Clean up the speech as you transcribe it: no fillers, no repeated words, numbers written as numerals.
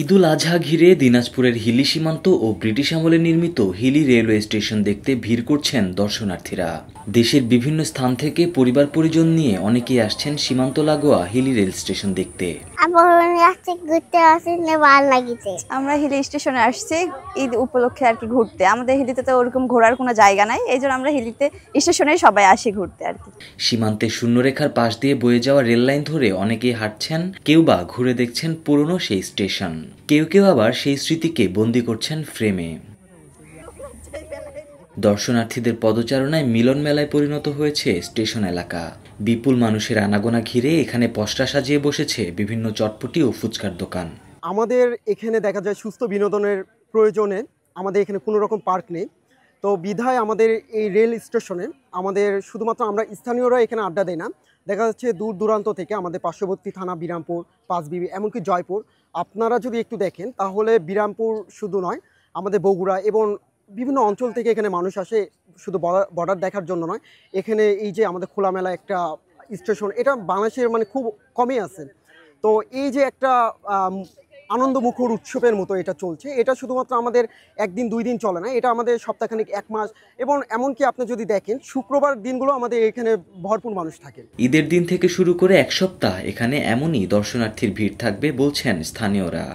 ঈদুল আজহা ঘিরে দিনাজপুরের হিলি সীমান্ত ও ব্রিটিশ আমলে নির্মিত হিলি রেলওয়ে স্টেশন দেখতে ভিড় করছেন দর্শনার্থীরা। দেশের বিভিন্ন স্থান থেকে পরিবার পরিজন নিয়ে অনেকেই আসছেন সীমান্ত লাগোয়া হিলি রেল স্টেশন দেখতে। আমরা হিলি স্টেশনে আসছি ঈদ উপলক্ষে আর কি ঘুরতে। আমাদের হিলিতে তো ওরকম ঘোরার কোনো জায়গা নাই, এই জন্য আমরা হিলিতে স্টেশনে সবাই আসি ঘুরতে আর কি। সীমান্তে শূন্যরেখার পাশ দিয়ে বয়ে যাওয়া রেল লাইন ধরে অনেকেই হাঁটছেন, কেউ বা ঘুরে দেখছেন পুরনো সেই স্টেশন, কেউ কেউ আবার সেই স্মৃতিকে বন্দি করছেন ফ্রেমে। দর্শনার্থীদের পদচারণায় মিলন মেলায় পরিণত হয়েছে স্টেশন এলাকা। বিপুল মানুষের আনাগোনা ঘিরে এখানে পসরা সাজিয়ে বসেছে বিভিন্ন চটপটি ও ফুচকার দোকান। আমাদের এখানে দেখা যায় সুস্থ বিনোদনের প্রয়োজনে আমাদের এখানে কোনো রকম পার্ক নেই, তো বিধায় আমাদের এই রেল স্টেশনে আমাদের শুধুমাত্র আমরা স্থানীয়রা এখানে আড্ডা দেই না, দেখা যাচ্ছে দূর দূরান্ত থেকে আমাদের পার্শ্ববর্তী থানা বিরামপুর, পাঁচবিবি, এমনকি জয়পুর, আপনারা যদি একটু দেখেন তাহলে বিরামপুর শুধু নয়, আমাদের বগুড়া এবং বিভিন্ন অঞ্চল থেকে এখানে মানুষ আসে, শুধু বর্ডার দেখার জন্য নয়। এখানে এই যে আমাদের খোলামেলা একটা স্টেশন, এটা বাংলাদেশের মানে খুব কমই আছে। তো এই যে একটা আনন্দমুখর উৎসবের মতো এটা চলছে, এটা শুধুমাত্র আমাদের একদিন দুই দিন চলে না, এটা আমাদের সপ্তাহখানিক, এক মাস, এবং এমনকি আপনি যদি দেখেন শুক্রবার দিনগুলো আমাদের এখানে ভরপুর মানুষ থাকে। ঈদের দিন থেকে শুরু করে এক সপ্তাহ এখানে এমনই দর্শনার্থীর ভিড় থাকবে বলছেন স্থানীয়রা।